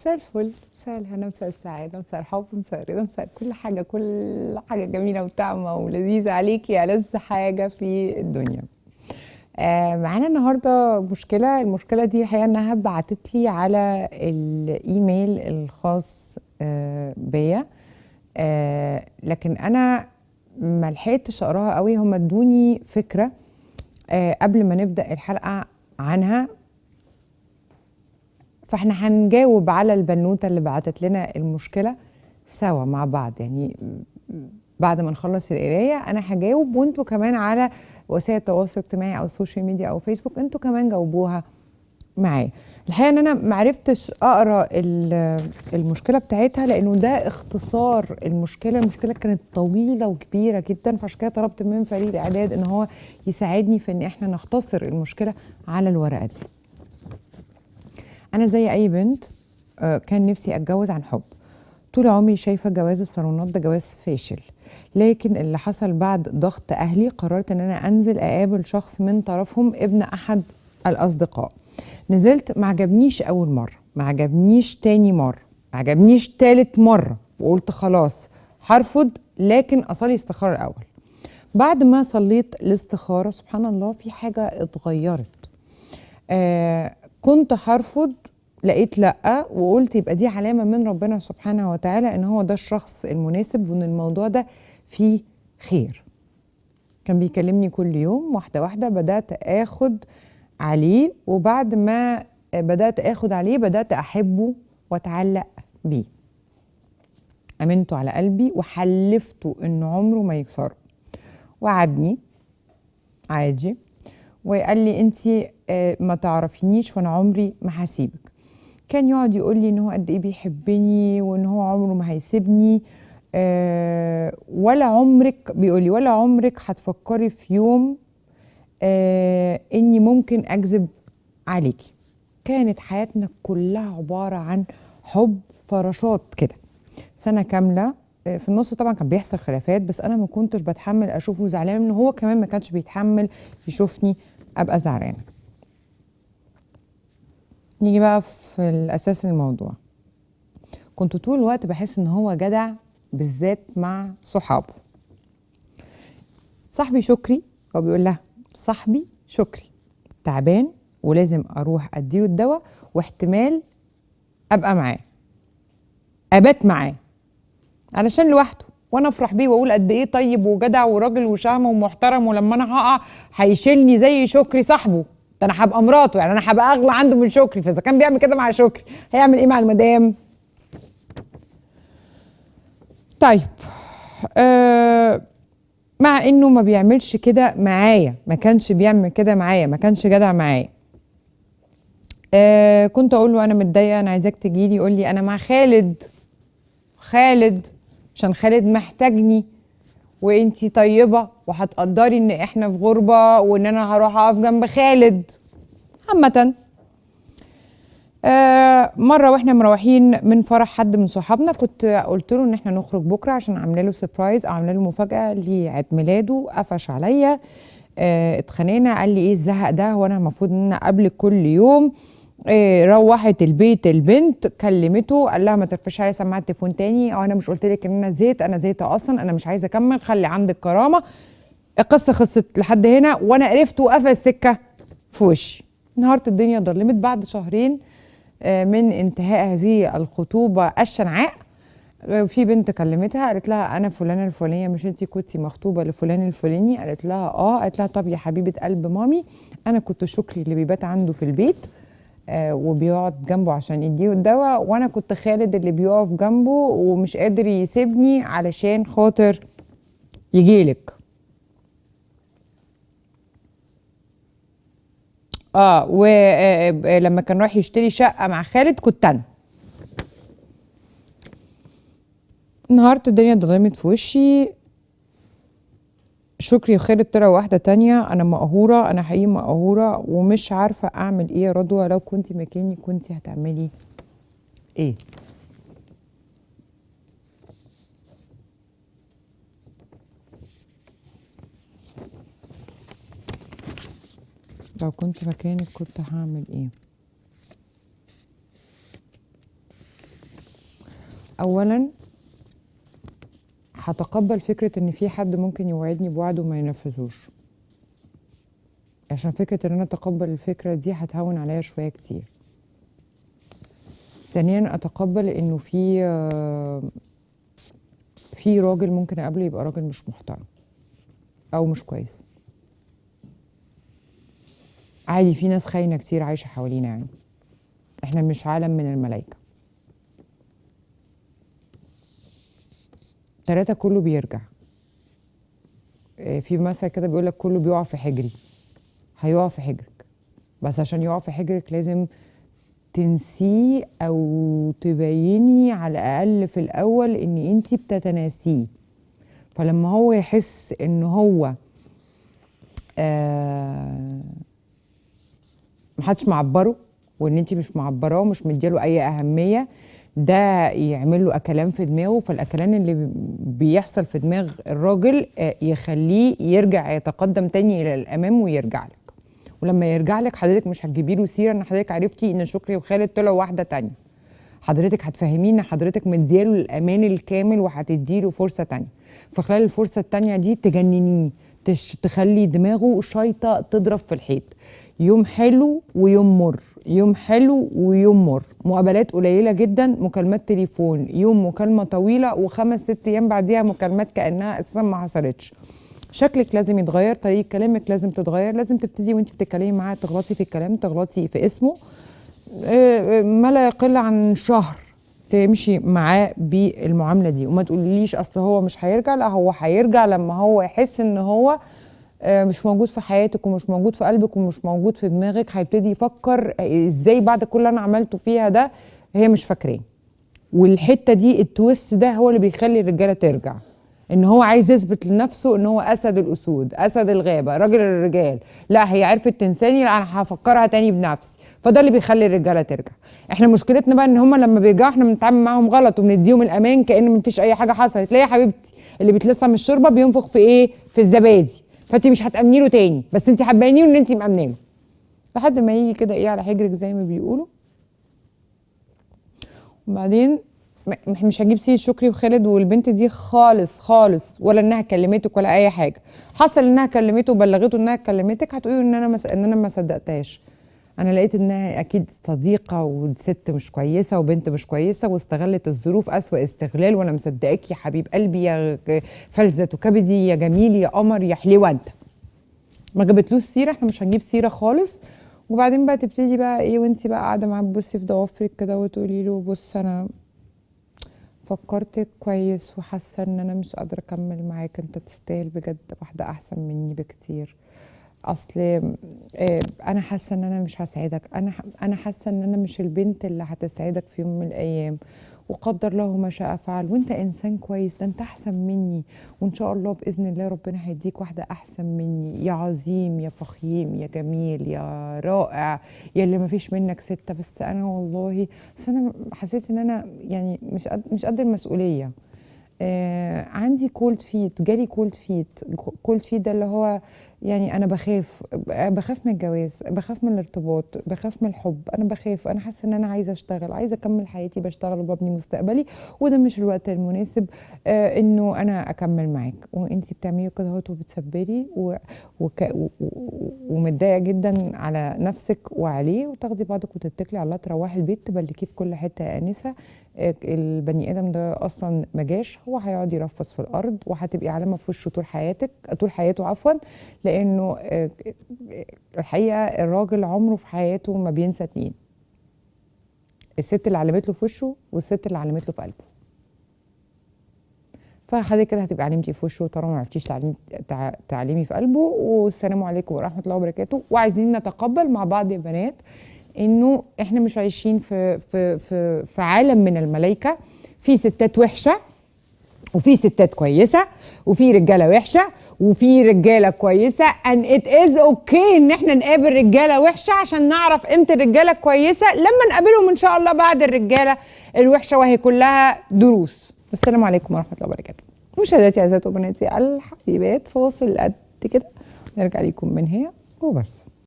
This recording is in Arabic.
مساء الفل، مساء الهنا، مساء السعادة، مساء الحب، مساء الرضا، مساء كل حاجة جميلة وطعمة ولذيذة عليكي يا ألذ حاجة في الدنيا. معانا النهاردة المشكلة دي الحقيقة إنها بعتت لي على الإيميل الخاص بيا. لكن أنا ما لحقتش أقراها قوي. هم ادوني فكرة قبل ما نبدأ الحلقة عنها، فاحنا هنجاوب على البنوتة اللي بعتت لنا المشكلة سوا مع بعض. يعني بعد ما نخلص القراية أنا هجاوب، وانتوا كمان على وسائل التواصل الاجتماعي أو السوشيال ميديا أو فيسبوك انتوا كمان جاوبوها معايا. الحقيقة ان انا معرفتش اقرا المشكلة بتاعتها لانه ده اختصار المشكلة كانت طويلة وكبيرة جدا، فعشان كده طلبت من فريق الاعداد ان هو يساعدني في ان احنا نختصر المشكلة على الورقة دي. أنا زي أي بنت كان نفسي أتجوز عن حب. طول عمري شايفة جواز الصالونات ده جواز فاشل، لكن اللي حصل بعد ضغط أهلي قررت إن أنا أنزل أقابل شخص من طرفهم ابن أحد الأصدقاء. نزلت، ما عجبنيش أول مرة، ما عجبنيش تاني مرة، ما عجبنيش تالت مرة، وقلت خلاص هرفض، لكن أصلي استخارة الأول. بعد ما صليت الاستخارة سبحان الله في حاجة اتغيرت. كنت هرفض، لقيت لأ، وقلت يبقى دي علامة من ربنا سبحانه وتعالى ان هو ده الشخص المناسب وان الموضوع ده فيه خير. كان بيكلمني كل يوم، واحدة واحدة بدأت اخد عليه، وبعد ما بدأت اخد عليه بدأت احبه واتعلق بيه. امنته على قلبي وحلفته ان عمره ما يكسره. وعدني عادي وقال لي انتي ما تعرفينيش وانا عمري ما هسيبك. كان يقعد يقول لي ان هو قد ايه بيحبني وان هو عمره ما هيسيبني. ولا عمرك، بيقول لي ولا عمرك هتفكري في يوم اني ممكن اكذب عليكي. كانت حياتنا كلها عبارة عن حب فراشات كده سنة كاملة. في النص طبعا كان بيحصل خلافات، بس انا ما كنتش بتحمل اشوفه زعلان، لانه هو كمان ما كانش بيتحمل يشوفني ابقى زعلانة. نيجي بقى في الاساس الموضوع. كنت طول الوقت بحس ان هو جدع، بالذات مع صحابه. صاحبي شكري، هو بيقول لها صاحبي شكري تعبان ولازم اروح اديله الدواء، واحتمال ابقى معاه، ابات معاه علشان لوحده، وانا افرح بيه واقول قد ايه طيب وجدع وراجل وشهم ومحترم، ولما انا هقع هيشيلني زي شكري صاحبه. ده انا هبقى مراته، يعني انا هبقى اغلى عنده من شكري، فاذا كان بيعمل كده مع شكري هيعمل ايه مع المدام؟ طيب مع انه ما بيعملش كده معايا، ما كانش بيعمل كده معايا، ما كانش جدع معايا. كنت اقول له انا متضايقه، انا عايزاك تجيلي. يقول لي انا مع خالد عشان خالد محتاجني، وانتي طيبه وهتقدري ان احنا في غربه وان انا هروح اقف جنب خالد. عامه مره واحنا مروحين من فرح حد من صحابنا، كنت قلت له ان احنا نخرج بكره عشان عامله له سربرايز او عامله له مفاجاه لعيد ميلاده. قفش عليا، اتخانقنا، قال لي ايه الزهق ده، هو انا المفروض ان انا اقابلك كل يوم؟ روحت البيت البنت كلمته، قال لها ما ترفعش عليا سماعه التليفون تاني، او انا مش قلت لك ان انا زهقت؟ انا زهقت اصلا، انا مش عايزه اكمل، خلي عندك كرامه. القصه خلصت لحد هنا، وانا قرفت وقفل السكه في وشي. نهارت الدنيا ضلمت بعد شهرين من انتهاء هذه الخطوبه الشنعاء. في بنت كلمتها قالت لها انا فلانه الفلانيه، مش انتي كنتي مخطوبه لفلان الفلاني؟ قالت لها اه. قالت لها طب يا حبيبه قلب مامي، انا كنت شكري اللي بيبات عنده في البيت وبيقعد جنبه عشان يديه الدواء، وانا كنت خالد اللي بيقف جنبه ومش قادر يسيبني علشان خاطر يجيلك. ولما كان رايح يشتري شقه مع خالد كنت انا. نهارت الدنيا ضلمت في وشي. شكري وخالد طلعوا واحده تانية. انا مقهوره، انا حقيقي مقهوره ومش عارفه اعمل ايه. يا رضوى لو كنتي مكاني كنتي هتعملي ايه؟ لو كنت مكانك كنت هعمل ايه؟ اولا هتقبل فكره ان في حد ممكن يوعدني بوعد وما ينفذوش، عشان فكره ان انا اتقبل الفكره دي هتهون عليا شويه كتير. ثانيا اتقبل انه في راجل ممكن اقابله يبقى راجل مش محترم او مش كويس. عادي، في ناس خاينه كتير عايشه حوالينا، يعني احنا مش عالم من الملائكه. 3 كله بيرجع. في مثل كده بيقول لك كله بيقع في حجري. هيقع في حجرك، بس عشان يقع في حجرك لازم تنسيه او تبيني على الاقل في الاول ان انتي بتتناسيه. فلما هو يحس ان هو محدش معبره، وان انتي مش معبراه ومش مدياله اي اهميه، ده يعمل له اكلان في دماغه. فالاكلان اللي بيحصل في دماغ الراجل يخليه يرجع يتقدم تاني الى الامام ويرجع لك. ولما يرجع لك حضرتك مش هتجيبي له سيره ان حضرتك عرفتي ان شكري وخالد طلعوا واحده تانيه. حضرتك هتفهميه ان حضرتك مدياله الامان الكامل وهتديله فرصه تانيه. في خلال الفرصه التانيه دي تجننيه، تخلي دماغه شايطه تضرب في الحيط. يوم حلو ويوم مر، يوم حلو ويوم مر، مقابلات قليله جدا، مكالمات تليفون، يوم مكالمه طويله و5 6 ايام بعديها مكالمات كانها اساسا ما حصلتش. شكلك لازم يتغير، طريقه كلامك لازم تتغير، لازم تبتدي وانت بتتكلمي معاه تغلطي في الكلام، تغلطي في اسمه. ما لا يقل عن شهر تمشي معاه بالمعامله دي، وما تقوليش اصل هو مش هيرجع. لا، هو هيرجع لما هو يحس ان هو مش موجود في حياتك ومش موجود في قلبك ومش موجود في دماغك. هيبتدي يفكر ازاي بعد كل اللي انا عملته فيها ده هي مش فاكراه. والحته دي التويست ده هو اللي بيخلي الرجاله ترجع، ان هو عايز يثبت لنفسه ان هو اسد الاسود، اسد الغابه، راجل الرجال. لا، هي عرفت تنساني، لا انا هفكرها تاني بنفسي. فده اللي بيخلي الرجاله ترجع. احنا مشكلتنا بقى ان هم لما بيرجعوا احنا بنتعامل معاهم غلط وبنديهم الامان كأن مفيش اي حاجه حصلت. لا يا حبيبتي، اللي بيتلسع من الشوربه بينفخ في ايه؟ في الزبادي. فانت مش هتامني له تاني، بس انت هتبيني له ان انت مامنه له لحد ما يجي كده ايه على حجرك زي ما بيقولوا. وبعدين مش هجيب سيرة شكري وخالد والبنت دي خالص خالص، ولا انها كلمتك ولا اي حاجه. حصل انها كلمته وبلغته انها كلمتك، هتقولي ان انا ما صدقتهاش. انا لقيت انها اكيد صديقه وست مش كويسه وبنت مش كويسه واستغلت الظروف اسوأ استغلال، وانا مصدقاك يا حبيب قلبي يا فلذة كبدي يا جميل يا قمر يا حليوه. انت ما جابتلوش سيره، احنا مش هنجيب سيره خالص. وبعدين بقى تبتدي بقى ايه وانت بقى قاعده معاه تبصي في ضوافرك كده وتقولي له بص انا فكرت كويس وحاسه ان انا مش قادره اكمل معاك، انت تستاهل بجد واحده احسن مني بكتير. اصل انا حاسه ان انا مش هساعدك، انا حاسه ان انا مش البنت اللي هتسعدك في يوم من الايام، وقدر الله ما شاء فعل، وانت انسان كويس، ده انت احسن مني، وان شاء الله باذن الله ربنا هيديك واحده احسن مني يا عظيم يا فخيم يا جميل يا رائع يا اللي ما فيش منك سته. بس انا والله بس انا حسيت ان انا يعني مش قد المسؤوليه. عندي كولد فيت، جالي كولد فيت. كولد فيت ده اللي هو يعني انا بخاف من الجواز، بخاف من الارتباط، بخاف من الحب، انا بخاف. انا حاسه ان انا عايزه اشتغل، عايزه اكمل حياتي بشتغل وببني مستقبلي، وده مش الوقت المناسب انه انا اكمل معاك. وانتي بتعملي كده اهوت وبتصبري ومتضايقه جدا على نفسك وعليه، وتاخدي بعضك وتتكلي على الله، تروحي البيت تبلكيه في كل حته يا انسه. البني ادم ده اصلا مجاش، هو هيقعد يرفص في الارض وهتبقي علامه في وشه طول حياتك، طول حياته عفوا. لانه الحقيقه الراجل عمره في حياته ما بينسى 2: الست اللي علمت له في وشه والست اللي علمت له في قلبه. فحضرتك كده هتبقى علمتي في وشه طالما ما عرفتيش تعلمي في قلبه. والسلام عليكم ورحمه الله وبركاته. وعايزين نتقبل مع بعض يا بنات انه احنا مش عايشين في عالم من الملائكه. في ستات وحشه وفي ستات كويسه وفي رجاله وحشه وفي رجاله كويسه. and it is okay ان احنا نقابل رجاله وحشه عشان نعرف امتى الرجاله كويسه لما نقابلهم ان شاء الله بعد الرجاله الوحشه، وهي كلها دروس. السلام عليكم ورحمه الله وبركاته. مشاهداتي اعزائي وبناتي الحبيبات، فاصل قد كده نرجع لكم من هنا وبس.